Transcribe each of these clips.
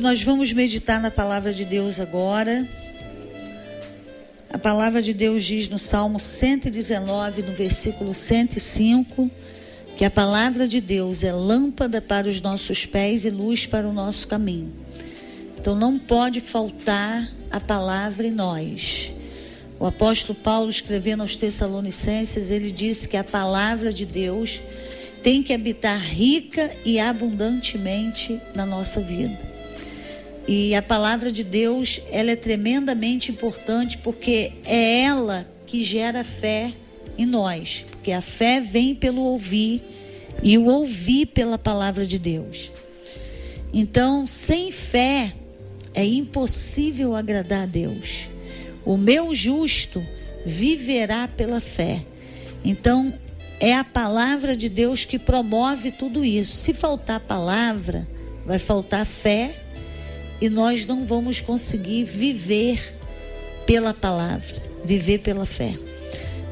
nós vamos meditar na palavra de Deus agora. A palavra de Deus diz no Salmo 119, no versículo 105, que a palavra de Deus é lâmpada para os nossos pés e luz para o nosso caminho. Então não pode faltar a palavra em nós. O apóstolo Paulo, escrevendo aos Tessalonicenses, ele disse que a palavra de Deus tem que habitar rica e abundantemente na nossa vida. E a palavra de Deus, ela é tremendamente importante, porque é ela que gera fé em nós. Porque a fé vem pelo ouvir, e o ouvir pela palavra de Deus. Então, sem fé, é impossível agradar a Deus. O meu justo viverá pela fé. Então, é a palavra de Deus que promove tudo isso. Se faltar palavra, vai faltar fé, e nós não vamos conseguir viver pela palavra, viver pela fé.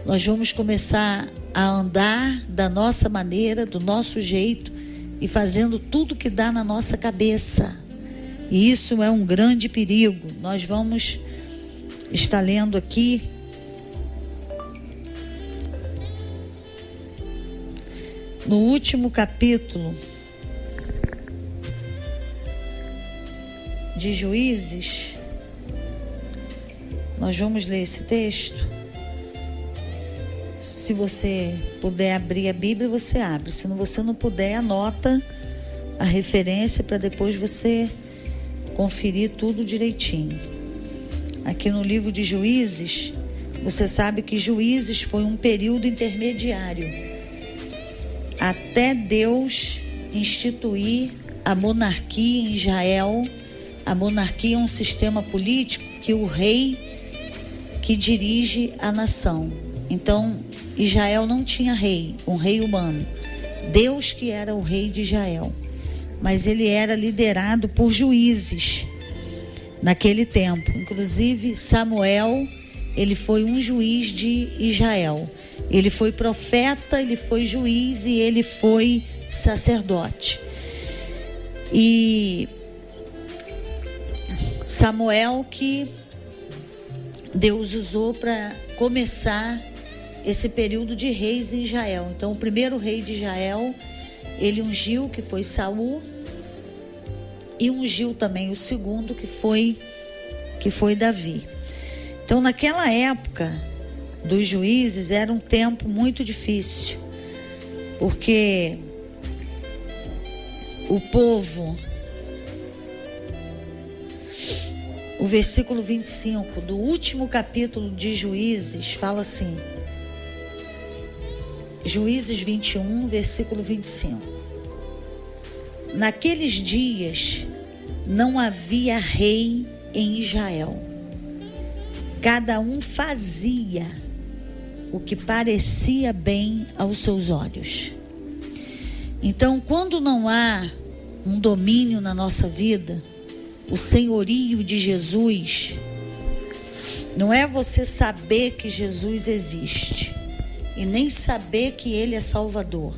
Nós vamos começar a andar da nossa maneira, do nosso jeito, e fazendo tudo que dá na nossa cabeça. E isso é um grande perigo. Nós vamos estar lendo aqui no último capítulo de Juízes. Nós vamos ler esse texto. Se você puder abrir a Bíblia, você abre. Se você não puder, anota a referência para depois você conferir tudo direitinho. Aqui no livro de Juízes, você sabe que Juízes foi um período intermediário até Deus instituir a monarquia em Israel. A monarquia é um sistema político que o rei que dirige a nação. Então, Israel não tinha rei, um rei humano. Deus que era o rei de Israel. Mas ele era liderado por juízes naquele tempo. Inclusive, Samuel, ele foi um juiz de Israel. Ele foi profeta, ele foi juiz e ele foi sacerdote. E Samuel que Deus usou para começar esse período de reis em Israel. Então, o primeiro rei de Israel, ele ungiu, que foi Saul, e ungiu também o segundo, que foi Davi. Então, naquela época dos juízes, era um tempo muito difícil, porque o povo, o versículo 25 do último capítulo de Juízes fala assim, Juízes 21, versículo 25: naqueles dias não havia rei em Israel, cada um fazia o que parecia bem aos seus olhos. Então, quando não há um domínio na nossa vida, o senhorio de Jesus, não é você saber que Jesus existe, e nem saber que Ele é Salvador,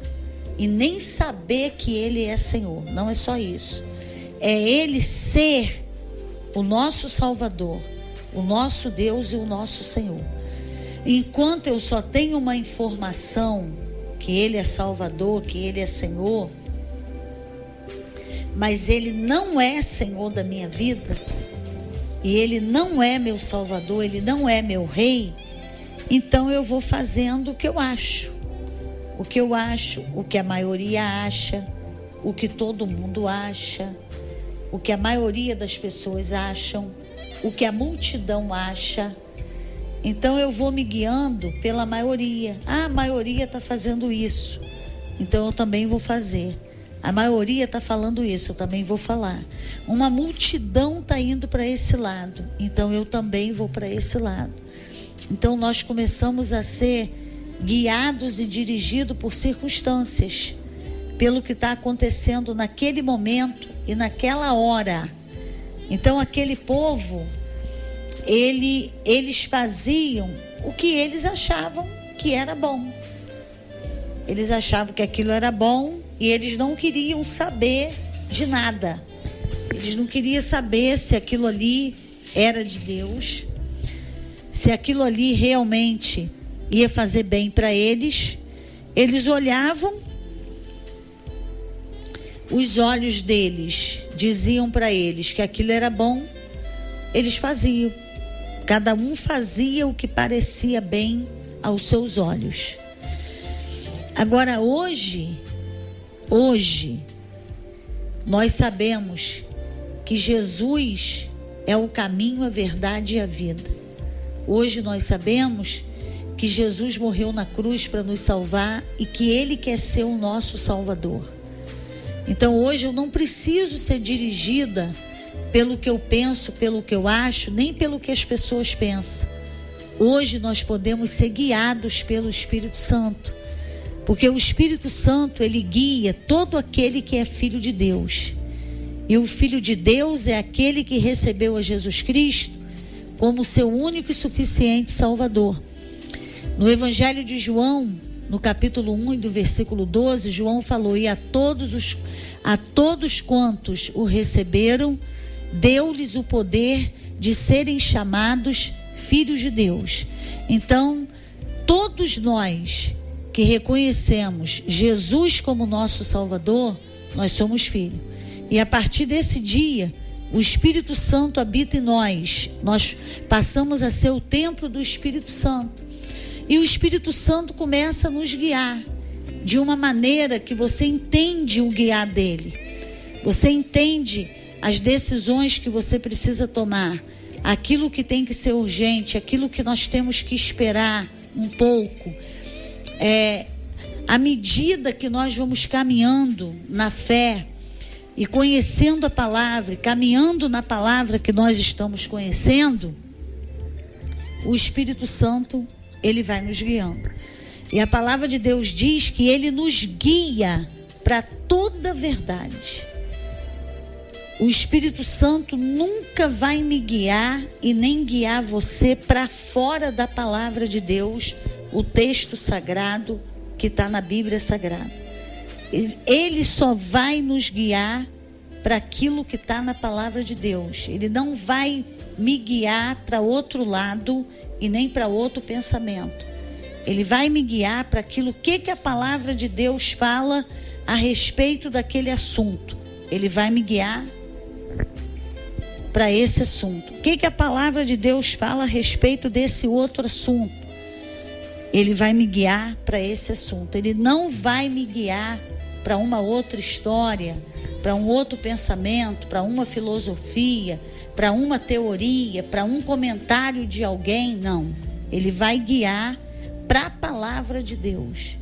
e nem saber que Ele é Senhor. Não é só isso. É Ele ser o nosso Salvador, o nosso Deus e o nosso Senhor. Enquanto eu só tenho uma informação que Ele é Salvador, que Ele é Senhor, mas Ele não é Senhor da minha vida, e Ele não é meu Salvador, Ele não é meu Rei, então eu vou fazendo o que eu acho. O que eu acho, o que a maioria acha, o que todo mundo acha, o que a maioria das pessoas acham, o que a multidão acha. Então eu vou me guiando pela maioria. Ah, a maioria está fazendo isso, então eu também vou fazer. A maioria está falando isso, eu também vou falar. Uma multidão está indo para esse lado, então eu também vou para esse lado. Então nós começamos a ser guiados e dirigidos por circunstâncias, pelo que está acontecendo naquele momento e naquela hora. Então aquele povo, eles faziam o que eles achavam que era bom. Eles achavam que aquilo era bom e eles não queriam saber de nada. Eles não queriam saber se aquilo ali era de Deus, se aquilo ali realmente ia fazer bem para eles. Eles olhavam, os olhos deles diziam para eles que aquilo era bom, eles faziam. Cada um fazia o que parecia bem aos seus olhos. Agora, hoje, nós sabemos que Jesus é o caminho, a verdade e a vida. Hoje nós sabemos que Jesus morreu na cruz para nos salvar e que Ele quer ser o nosso Salvador. Então hoje eu não preciso ser dirigida pelo que eu penso, pelo que eu acho, nem pelo que as pessoas pensam. Hoje nós podemos ser guiados pelo Espírito Santo, porque o Espírito Santo, ele guia todo aquele que é filho de Deus. E o Filho de Deus é aquele que recebeu a Jesus Cristo como seu único e suficiente Salvador. No Evangelho de João, no capítulo 1 e do versículo 12, João falou: e a todos quantos o receberam, deu-lhes o poder de serem chamados filhos de Deus. Então, todos nós que reconhecemos Jesus como nosso Salvador, nós somos filhos. E a partir desse dia, o Espírito Santo habita em nós. Nós passamos a ser o templo do Espírito Santo. E o Espírito Santo começa a nos guiar de uma maneira que você entende o guiar dele. Você entende as decisões que você precisa tomar, aquilo que tem que ser urgente, aquilo que nós temos que esperar um pouco. À medida que nós vamos caminhando na fé e conhecendo a palavra, caminhando na palavra que nós estamos conhecendo, o Espírito Santo, ele vai nos guiando. E a palavra de Deus diz que ele nos guia para toda a verdade. O Espírito Santo nunca vai me guiar e nem guiar você para fora da palavra de Deus, o texto sagrado que está na Bíblia Sagrada. Ele só vai nos guiar para aquilo que está na palavra de Deus. Ele não vai me guiar para outro lado e nem para outro pensamento. Ele vai me guiar para aquilo que a palavra de Deus fala a respeito daquele assunto. Ele vai me guiar para esse assunto. O que a palavra de Deus fala a respeito desse outro assunto? Ele vai me guiar para esse assunto. Ele não vai me guiar para uma outra história, para um outro pensamento, para uma filosofia, para uma teoria, para um comentário de alguém. Não. Ele vai guiar para a palavra de Deus.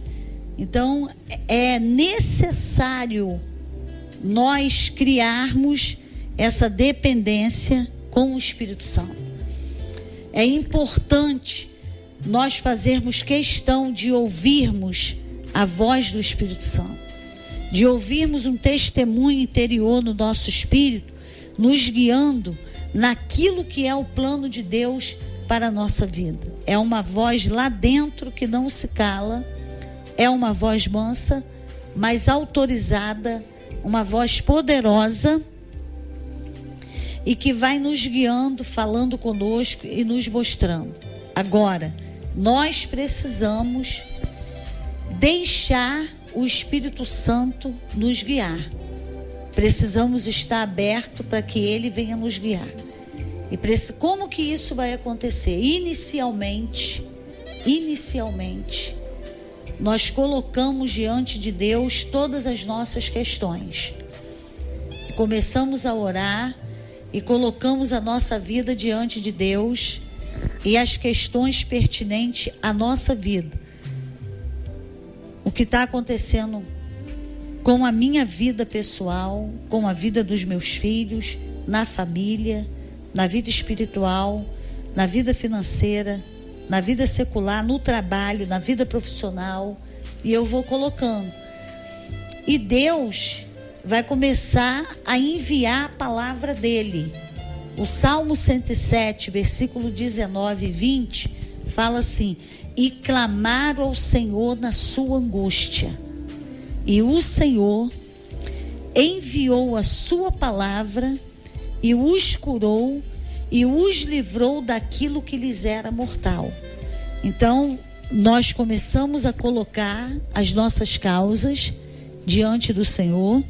Então, é necessário nós criarmos essa dependência com o Espírito Santo. É importante nós fazermos questão de ouvirmos a voz do Espírito Santo, de ouvirmos um testemunho interior no nosso espírito, nos guiando naquilo que é o plano de Deus para a nossa vida. É uma voz lá dentro que não se cala, é uma voz mansa, mas autorizada, uma voz poderosa e que vai nos guiando, falando conosco e nos mostrando. Agora, nós precisamos deixar o Espírito Santo nos guiar. Precisamos estar abertos para que ele venha nos guiar. E como que isso vai acontecer? Inicialmente, nós colocamos diante de Deus todas as nossas questões. Começamos a orar e colocamos a nossa vida diante de Deus e as questões pertinentes à nossa vida. O que está acontecendo com a minha vida pessoal, com a vida dos meus filhos, na família, na vida espiritual, na vida financeira, na vida secular, no trabalho, na vida profissional, e eu vou colocando. E Deus vai começar a enviar a palavra dele. O Salmo 107, versículo 19 e 20, fala assim: e clamaram ao Senhor na sua angústia, e o Senhor enviou a sua palavra e os curou e os livrou daquilo que lhes era mortal. Então, nós começamos a colocar as nossas causas diante do Senhor,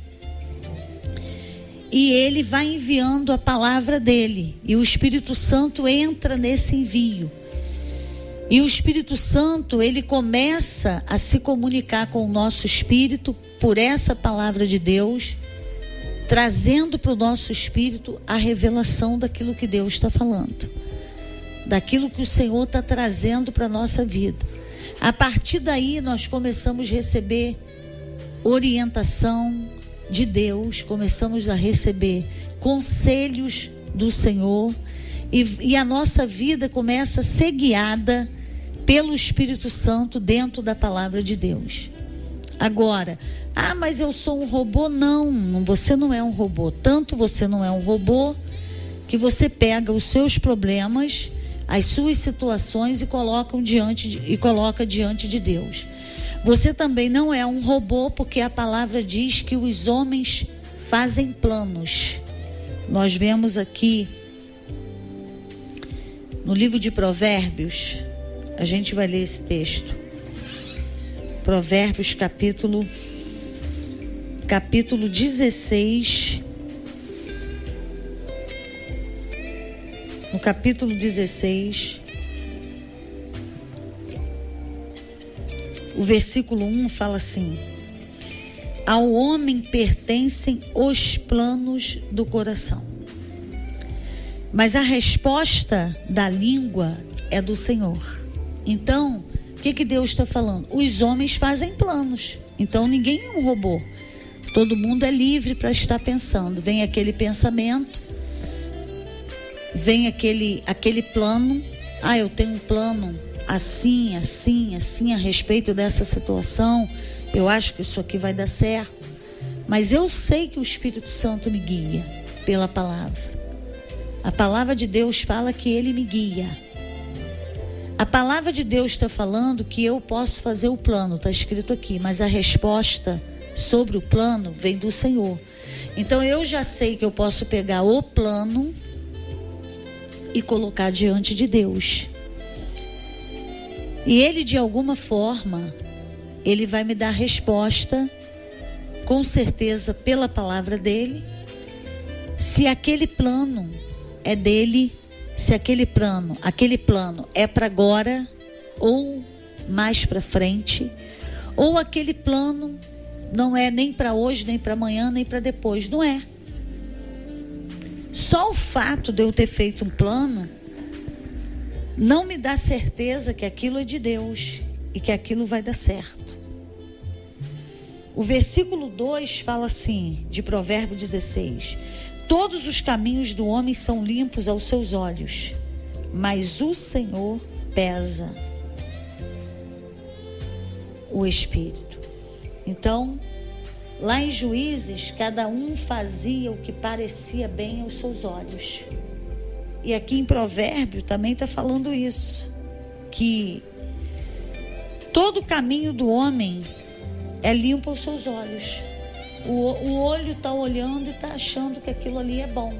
e Ele vai enviando a palavra dEle, e o Espírito Santo entra nesse envio. E o Espírito Santo, ele começa a se comunicar com o nosso espírito por essa palavra de Deus, trazendo para o nosso espírito a revelação daquilo que Deus está falando, daquilo que o Senhor está trazendo para a nossa vida. A partir daí nós começamos a receber orientação de Deus, começamos a receber conselhos do Senhor, e a nossa vida começa a ser guiada pelo Espírito Santo dentro da palavra de Deus. Agora, mas eu sou um robô? Não, você não é um robô. Tanto você não é um robô, que você pega os seus problemas, as suas situações e coloca diante de Deus. Você também não é um robô, porque a palavra diz que os homens fazem planos. Nós vemos aqui no livro de Provérbios, a gente vai ler esse texto. Provérbios capítulo 16. No capítulo 16, o versículo 1 fala assim: ao homem pertencem os planos do coração, mas a resposta da língua é do Senhor. Então, o que Deus está falando? Os homens fazem planos. Então, ninguém é um robô. Todo mundo é livre para estar pensando. Vem aquele pensamento, vem aquele plano. Eu tenho um plano assim, assim, assim a respeito dessa situação. Eu acho que isso aqui vai dar certo. Mas eu sei que o Espírito Santo me guia pela palavra. A palavra de Deus fala que Ele me guia. A palavra de Deus está falando que eu posso fazer o plano, está escrito aqui, mas a resposta sobre o plano vem do Senhor. Então eu já sei que eu posso pegar o plano e colocar diante de Deus. E Ele, de alguma forma, Ele vai me dar resposta, com certeza pela palavra dEle, se aquele plano é dEle, se aquele plano é para agora, ou mais para frente, ou aquele plano não é nem para hoje, nem para amanhã, nem para depois. Não é. Só o fato de eu ter feito um plano não me dá certeza que aquilo é de Deus e que aquilo vai dar certo. O versículo 2 fala assim, de Provérbios 16: todos os caminhos do homem são limpos aos seus olhos, mas o Senhor pesa o espírito. Então, lá em Juízes, cada um fazia o que parecia bem aos seus olhos. E aqui em Provérbio também está falando isso, que todo o caminho do homem é limpo aos seus olhos. O olho está olhando e está achando que aquilo ali é bom,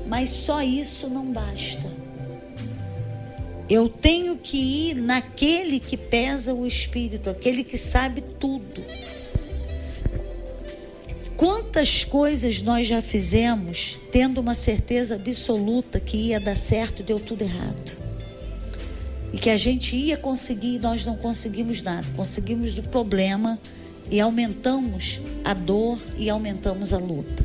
mas só isso não basta. Eu tenho que ir naquele que pesa o espírito, aquele que sabe tudo. Quantas coisas nós já fizemos tendo uma certeza absoluta que ia dar certo e deu tudo errado, e que a gente ia conseguir e nós não conseguimos nada. Conseguimos o problema e aumentamos a dor e aumentamos a luta.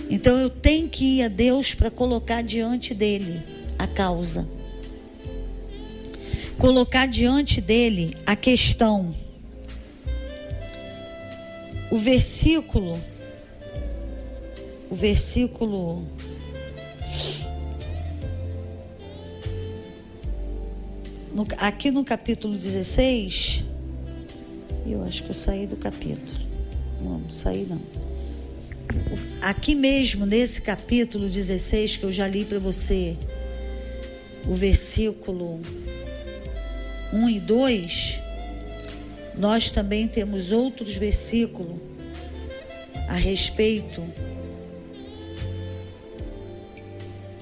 Então eu tenho que ir a Deus para colocar diante dele a causa, colocar diante dele a questão. O versículo aqui no capítulo 16, eu acho que eu saí do capítulo. Não saí não. Aqui mesmo, nesse capítulo 16, que eu já li para você, o versículo 1 e 2, nós também temos outros versículos a respeito.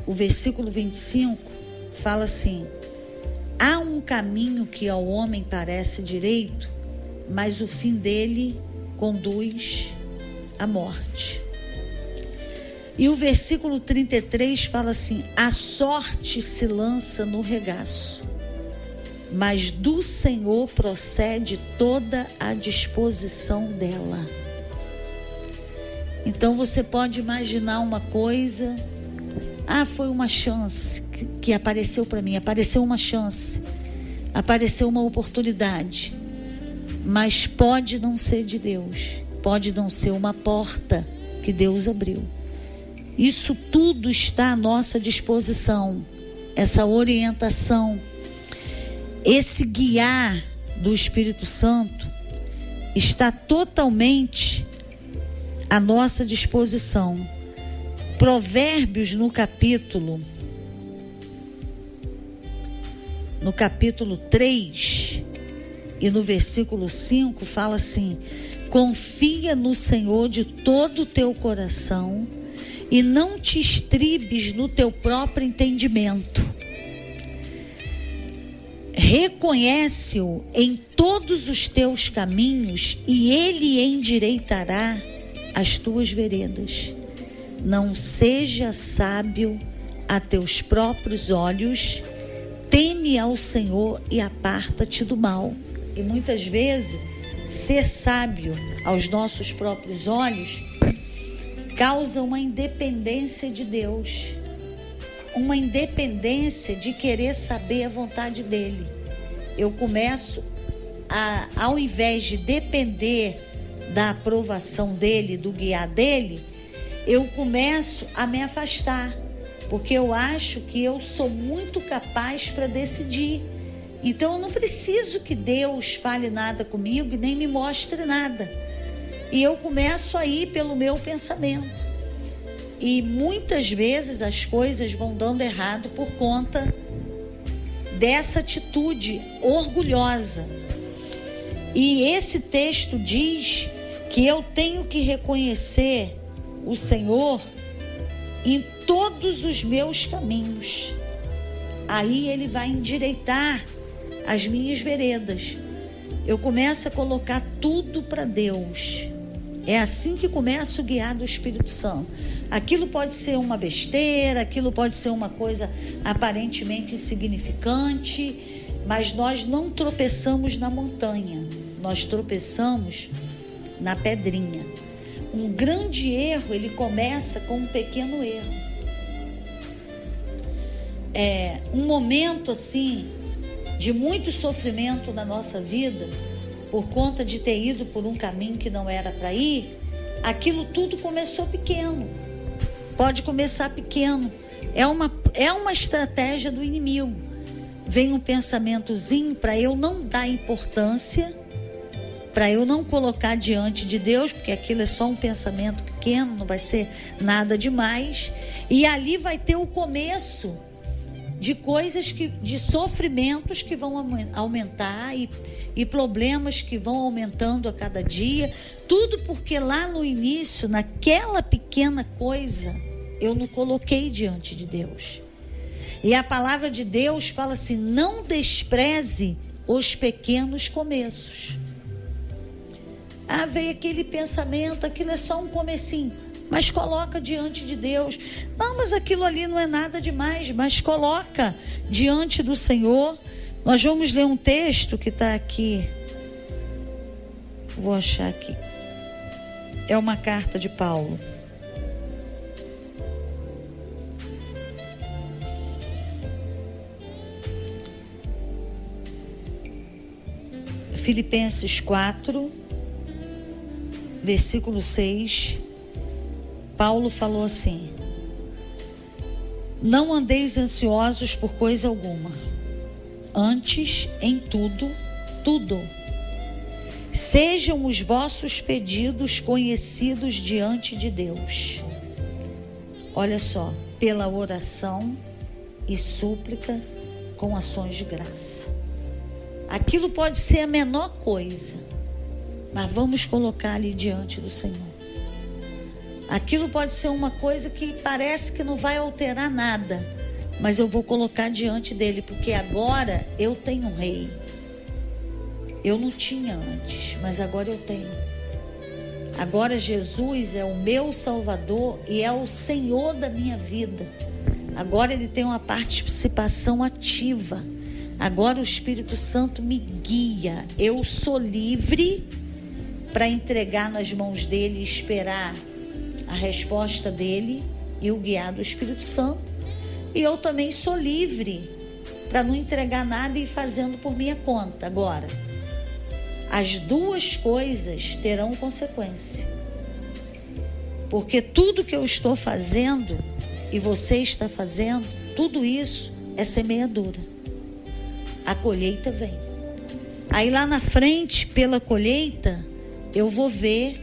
O versículo 25 fala assim: há um caminho que ao homem parece direito, mas o fim dele conduz à morte. E o versículo 33 fala assim: a sorte se lança no regaço, mas do Senhor procede toda a disposição dela. Então você pode imaginar uma coisa: foi uma chance que apareceu para mim, apareceu uma chance, apareceu uma oportunidade, mas pode não ser de Deus, pode não ser uma porta que Deus abriu. Isso tudo está à nossa disposição, essa orientação, esse guiar do Espírito Santo está totalmente à nossa disposição. Provérbios no capítulo 3 e no versículo 5 fala assim: confia no Senhor de todo o teu coração e não te estribes no teu próprio entendimento. Reconhece-o em todos os teus caminhos e ele endireitará as tuas veredas. Não seja sábio a teus próprios olhos, teme ao Senhor e aparta-te do mal. E muitas vezes, ser sábio aos nossos próprios olhos causa uma independência de Deus, uma independência de querer saber a vontade dele. Eu começo ao invés de depender da aprovação dele, do guiar dele, eu começo a me afastar, porque eu acho que eu sou muito capaz para decidir. Então eu não preciso que Deus fale nada comigo e nem me mostre nada. E eu começo a ir pelo meu pensamento. E muitas vezes as coisas vão dando errado por conta dessa atitude orgulhosa. E esse texto diz que eu tenho que reconhecer o Senhor em todos os meus caminhos. Aí ele vai endireitar as minhas veredas. Eu começo a colocar tudo para Deus. É assim que começa o guiar do Espírito Santo. Aquilo pode ser uma besteira, aquilo pode ser uma coisa aparentemente insignificante, mas nós não tropeçamos na montanha, nós tropeçamos na pedrinha. Um grande erro, ele começa com um pequeno erro. Um momento assim de muito sofrimento na nossa vida, por conta de ter ido por um caminho que não era para ir, aquilo tudo começou pequeno. Pode começar pequeno. É uma estratégia do inimigo. Vem um pensamentozinho para eu não dar importância, para eu não colocar diante de Deus, porque aquilo é só um pensamento pequeno, não vai ser nada demais. E ali vai ter o começo de coisas de sofrimentos que vão aumentar e problemas que vão aumentando a cada dia. Tudo porque lá no início, naquela pequena coisa, eu não coloquei diante de Deus. E a palavra de Deus fala assim: não despreze os pequenos começos. Veio aquele pensamento, aquilo é só um comecinho, mas coloca diante de Deus. Não, mas aquilo ali não é nada demais, mas coloca diante do Senhor. Nós vamos ler um texto que está aqui. Vou achar aqui. É uma carta de Paulo. Filipenses 4, versículo 6. Paulo falou assim: não andeis ansiosos por coisa alguma, antes em tudo, sejam os vossos pedidos conhecidos diante de Deus. Olha só, pela oração e súplica com ações de graça. Aquilo pode ser a menor coisa, mas vamos colocar ali diante do Senhor. Aquilo pode ser uma coisa que parece que não vai alterar nada, mas eu vou colocar diante dele, porque agora eu tenho um rei. Eu não tinha antes, mas agora eu tenho. Agora Jesus é o meu Salvador e é o Senhor da minha vida. Agora ele tem uma participação ativa. Agora o Espírito Santo me guia. Eu sou livre para entregar nas mãos dele e esperar a resposta dele e o guiar do Espírito Santo. E eu também sou livre para não entregar nada e ir fazendo por minha conta. Agora, as duas coisas terão consequência. Porque tudo que eu estou fazendo e você está fazendo, tudo isso é semeadura. A colheita vem. Aí lá na frente, pela colheita, eu vou ver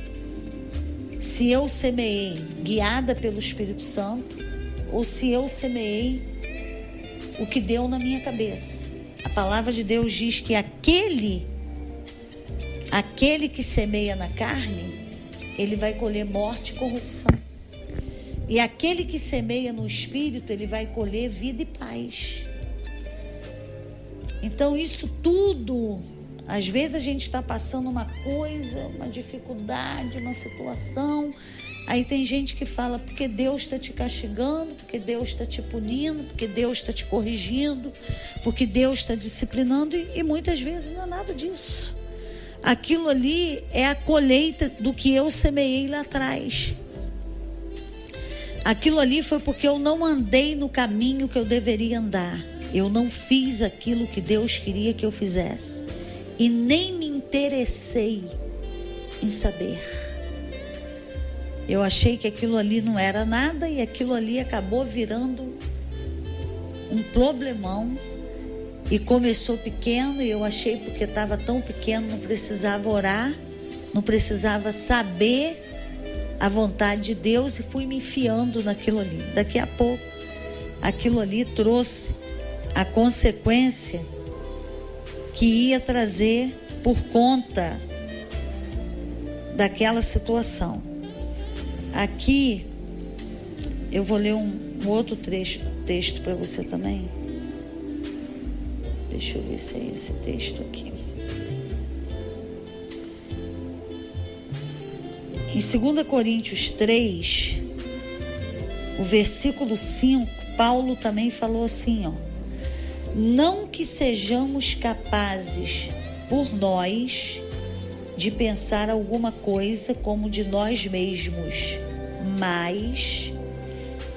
se eu semeei guiada pelo Espírito Santo ou se eu semeei o que deu na minha cabeça. A palavra de Deus diz que aquele que semeia na carne, ele vai colher morte e corrupção. E aquele que semeia no Espírito, ele vai colher vida e paz. Então isso tudo, às vezes a gente está passando uma coisa, uma dificuldade, uma situação. Aí tem gente que fala, porque Deus está te castigando, porque Deus está te punindo, porque Deus está te corrigindo, porque Deus está disciplinando, e muitas vezes não é nada disso. Aquilo ali é a colheita do que eu semeei lá atrás. Aquilo ali foi porque eu não andei no caminho que eu deveria andar. Eu não fiz aquilo que Deus queria que eu fizesse. E nem me interessei em saber. Eu achei que aquilo ali não era nada e aquilo ali acabou virando um problemão. E começou pequeno e eu achei porque estava tão pequeno, não precisava orar, não precisava saber a vontade de Deus e fui me enfiando naquilo ali. Daqui a pouco, aquilo ali trouxe a consequência que ia trazer por conta daquela situação. Aqui, eu vou ler um outro texto para você também. Deixa eu ver se é esse texto aqui. Em 2 Coríntios 3, o versículo 5, Paulo também falou assim, ó: não que sejamos capazes por nós de pensar alguma coisa como de nós mesmos, mas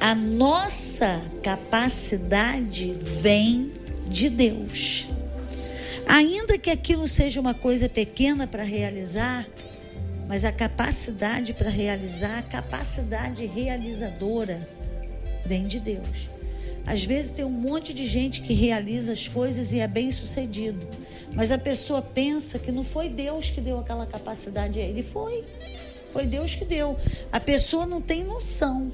a nossa capacidade vem de Deus. Ainda que aquilo seja uma coisa pequena para realizar, mas a capacidade para realizar, a capacidade realizadora vem de Deus. Às vezes tem um monte de gente que realiza as coisas e é bem sucedido, mas a pessoa pensa que não foi Deus que deu aquela capacidade a ele. Foi Deus que deu. A pessoa não tem noção.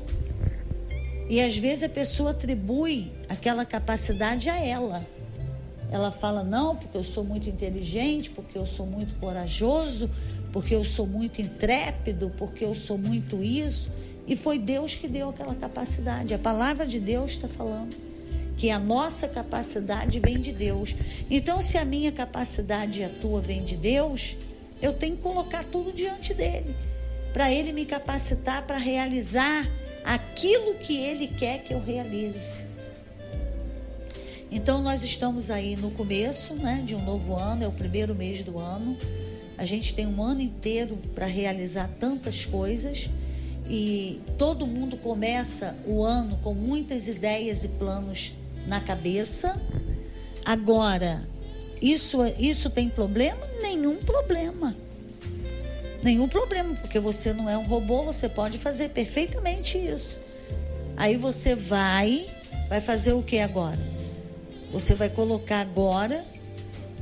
E às vezes a pessoa atribui aquela capacidade a ela. Ela fala, não, porque eu sou muito inteligente, porque eu sou muito corajoso, porque eu sou muito intrépido, porque eu sou muito isso. E foi Deus que deu aquela capacidade. A palavra de Deus está falando que a nossa capacidade vem de Deus. Então, se a minha capacidade e a tua vem de Deus, eu tenho que colocar tudo diante dele, para ele me capacitar para realizar aquilo que ele quer que eu realize. Então nós estamos aí no começo, né, de um novo ano, é o primeiro mês do ano. A gente tem um ano inteiro para realizar tantas coisas e todo mundo começa o ano com muitas ideias e planos na cabeça. Agora, isso tem problema? Nenhum problema. Nenhum problema, porque você não é um robô, você pode fazer perfeitamente isso. Aí você vai fazer o que agora? Você vai colocar agora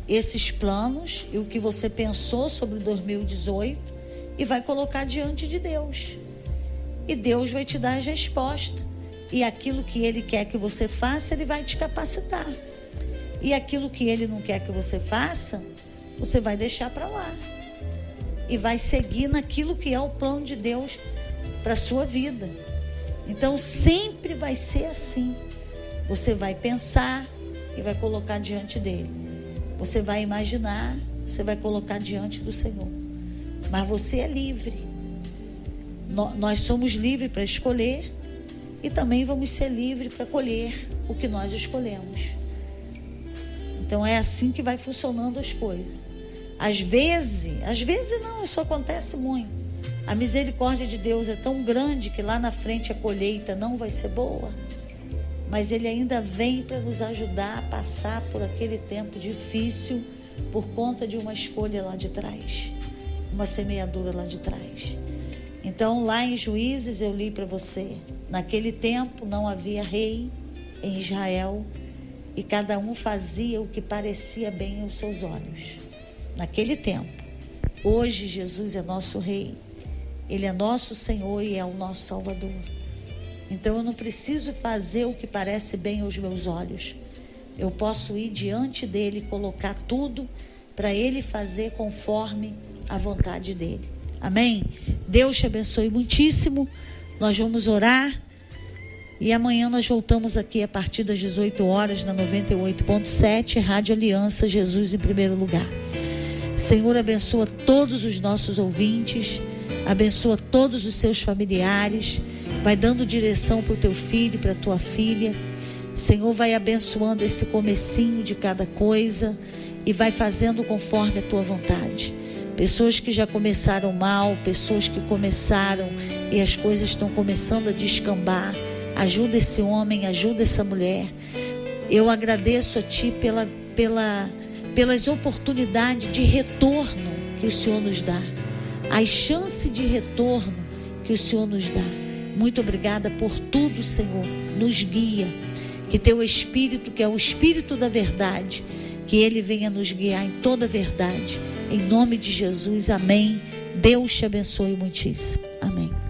esses planos e o que você pensou sobre 2018 e vai colocar diante de Deus. E Deus vai te dar as respostas. E aquilo que Ele quer que você faça, Ele vai te capacitar. E aquilo que Ele não quer que você faça, você vai deixar para lá. E vai seguir naquilo que é o plano de Deus para a sua vida. Então sempre vai ser assim. Você vai pensar e vai colocar diante dele. Você vai imaginar, você vai colocar diante do Senhor. Mas você é livre. Nós somos livres para escolher e também vamos ser livres para colher o que nós escolhemos. Então é assim que vai funcionando as coisas. Às vezes não, isso acontece muito. A misericórdia de Deus é tão grande que lá na frente a colheita não vai ser boa. Mas Ele ainda vem para nos ajudar a passar por aquele tempo difícil por conta de uma escolha lá de trás, uma semeadura lá de trás. Então lá em Juízes eu li para você, naquele tempo não havia rei em Israel e cada um fazia o que parecia bem aos seus olhos. Naquele tempo. Hoje Jesus é nosso rei, Ele é nosso Senhor e é o nosso Salvador. Então eu não preciso fazer o que parece bem aos meus olhos. Eu posso ir diante dele e colocar tudo para ele fazer conforme a vontade dele. Amém? Deus te abençoe muitíssimo. Nós vamos orar e amanhã nós voltamos aqui a partir das 18 horas na 98.7 Rádio Aliança, Jesus em primeiro lugar. Senhor, abençoa todos os nossos ouvintes, abençoa todos os seus familiares, vai dando direção para o teu filho, para a tua filha. Senhor, vai abençoando esse comecinho de cada coisa e vai fazendo conforme a tua vontade. Pessoas que já começaram mal, pessoas que começaram e as coisas estão começando a descambar, ajuda esse homem, ajuda essa mulher. Eu agradeço a Ti pelas oportunidades de retorno que o Senhor nos dá, as chances de retorno que o Senhor nos dá. Muito obrigada por tudo, Senhor. Nos guia, que Teu Espírito, que é o Espírito da verdade, que Ele venha nos guiar em toda a verdade. Em nome de Jesus, amém. Deus te abençoe muitíssimo. Amém.